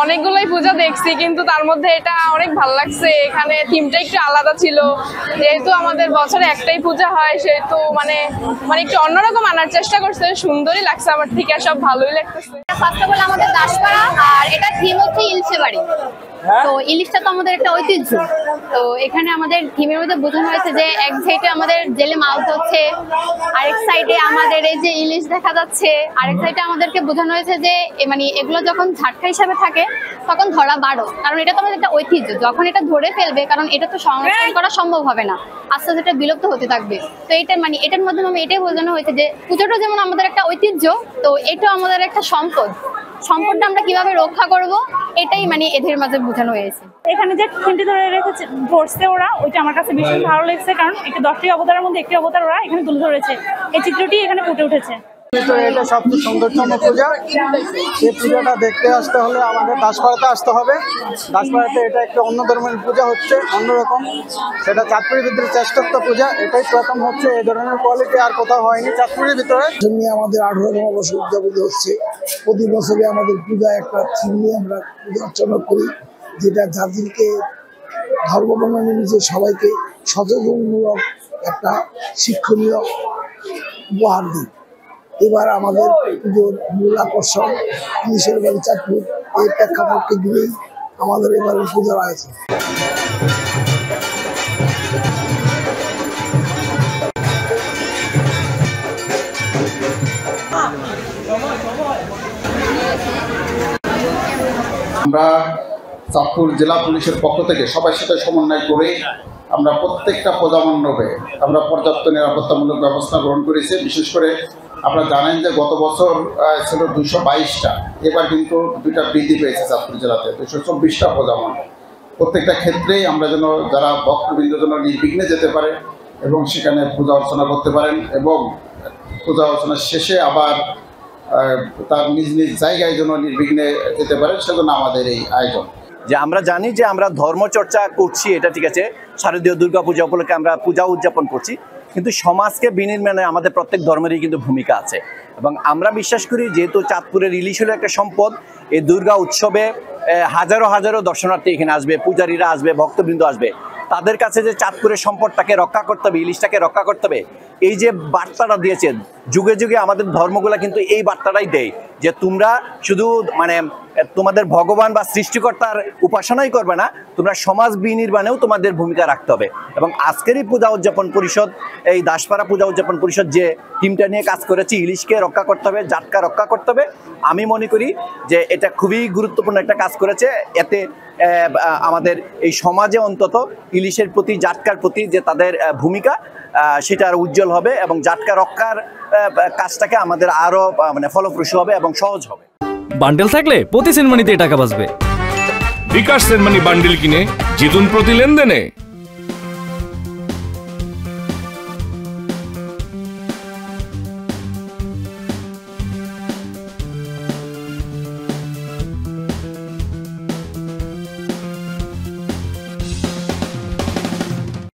অনেকগুলোই পূজা দেখছি, কিন্তু তার মধ্যে এটা অনেক ভালো লাগছে। এখানে থিমটা একটু আলাদা ছিল, যেহেতু আমাদের বছরে একটাই পূজা হয়, সেহেতু মানে একটু অন্যরকম আনার চেষ্টা করছে। সুন্দরই লাগছে আমার, থেকে সব ভালোই লাগতেছে। ফার্স্ট অফ অল আমাদের দাসপাড়া, আর এটা থিম হচ্ছে ইলিশে বাড়ি। তো ইলিশটা তো আমাদের একটা ঐতিহ্য। তো এখানে আমাদের থিমের মধ্যে বোঝানো হয়েছে যে এক সাইডে আমাদের জেলে মাছ ধরছে, আরেক সাইডে আমাদের এই যে ইলিশ দেখা যাচ্ছে, আরেক সাইডে আমাদেরকে বোঝানো হয়েছে যে মানে এগুলো যখন ঝাটকা হিসাবে থাকে তখন ধরা বাড়ো, কারণ এটা তো আমাদের একটা ঐতিহ্য। যখন এটা ধরে ফেলবে, কারণ এটা তো সংরক্ষণ করা সম্ভব হবে না, আস্তে আস্তে এটা বিলুপ্ত হতে থাকবে। তো এটা মানে এটার মাধ্যমে এটাই বোঝানো হয়েছে যে পুজোটা যেমন আমাদের একটা ঐতিহ্য, তো এটাও আমাদের একটা সম্পদ। সম্পদটা আমরা কিভাবে রক্ষা করব, এটাই মানে এদের মাঝে বোঝানো হয়েছে। এখানে যে থিমটি ধরছে ওরা, ওইটা আমার কাছে ভীষণ ভালো লেগেছে, কারণ একটি 10টি অবতারের মধ্যে একটি অবতার ওরা এখানে তুলে ধরেছে। এই চিত্রটি এখানে ফুটে উঠেছে। এটা সবচেয়ে সুন্দরতম পূজা। এই পূজাটা দেখতে আসতে হলে আমাদের দাসপাড়াতে আসতে হবে। দাসপাড়াতে এটা একটা অন্য ধর্মের পূজা হচ্ছে, অন্যরকম। সেটা চাঁদপুরের ভিতরে শ্রেষ্ঠত্ব পূজা, এটাই প্রথম হচ্ছে। এই ধরনের কোয়ালিটি আর কোথাও হয়নি চাঁদপুরের ভিতরে। আমাদের 18তম বছর উদযাপিত হচ্ছে। প্রতি বছরে আমাদের পূজা একটা থিম নিয়ে আমরা পূজা অর্চনা করি, যেটা যাদেরকে ধর্মবর্ণ নিয়ে সবাইকে সচেতনমূলক একটা শিক্ষণীয় উপহার দিই। এবার আমাদের পুজোর মূল আকর্ষণ ইলিশের বাড়ি চাঁদপুর, এই প্রেক্ষাপটকে ঘিরেই আমাদের এবারের পূজার আয়োজন। আমরা চাঁদপুর জেলা পুলিশের পক্ষ থেকে সবার সাথে সমন্বয় করে আমরা প্রত্যেকটা পূজা মণ্ডপে আমরা পর্যাপ্ত নিরাপত্তামূলক ব্যবস্থা গ্রহণ করেছি। বিশেষ করে আপনারা জানেন যে গত বছর ছিল 222টা, এবার কিন্তু 2টা বৃদ্ধি পেয়েছে চাঁদপুর জেলাতে 224টা পূজা মণ্ডপ। প্রত্যেকটা ক্ষেত্রেই আমরা যেন যারা ভক্তবৃন্দ যেন নির্বিঘ্নে যেতে পারে এবং সেখানে পূজা অর্চনা করতে পারেন, এবং পূজা অর্চনার শেষে আবার তার নিজ নিজ জায়গায় যেন নির্বিঘ্নে যেতে পারে, সেজন্য আমাদের এই আয়োজন। যে আমরা জানি যে আমরা ধর্মচর্চা করছি, এটা ঠিক আছে, শারদীয় দুর্গাপূজা উপলক্ষে আমরা পূজা উদযাপন করছি, কিন্তু সমাজকে বিনির্মাণে আমাদের প্রত্যেক ধর্মেরই কিন্তু ভূমিকা আছে। এবং আমরা বিশ্বাস করি যেহেতু চাঁদপুরের ইলিশ হলো একটা সম্পদ, এই দুর্গা উৎসবে হাজারো হাজারো দর্শনার্থী এখানে আসবে, পূজারীরা আসবে, ভক্তবৃন্দ আসবে। তাদের কাছে যে চাঁদপুরের সম্পদটাকে রক্ষা করতে হবে, ইলিশটাকে রক্ষা করতে হবে, এই যে বার্তাটা দিয়েছেন, যুগে যুগে আমাদের ধর্মগুলা কিন্তু এই বার্তাটাই দেয় যে তোমরা শুধু মানে তোমাদের ভগবান বা সৃষ্টিকর্তার উপাসনাই করবে না, তোমরা সমাজ বিনির্মাণেও তোমাদের ভূমিকা রাখতে হবে। এবং আজকের এই পূজা উদযাপন পরিষদ, এই দাসপাড়া পূজা উদযাপন পরিষদ যে টিমটা নিয়ে কাজ করেছে, ইলিশকে রক্ষা করতে হবে, জাটকা রক্ষা করতে হবে, আমি মনে করি যে এটা খুবই গুরুত্বপূর্ণ একটা কাজ করেছে। এতে আমাদের এই সমাজে অন্তত ইলিশের প্রতি, জাটকার প্রতি যে তাদের ভূমিকা, সেটা আরো উজ্জ্বল হবে এবং জাটকা রক্ষার কাজটাকে আমাদের আরো মানে ফলপ্রসূ হবে এবং সহজ হবে। বান্ডেল থাকলে প্রতি সেনমানিতে টাকা বাঁচবে। বিকাশ সেনমানি বান্ডেল কিনে জিতুন প্রতি লেনদেনে।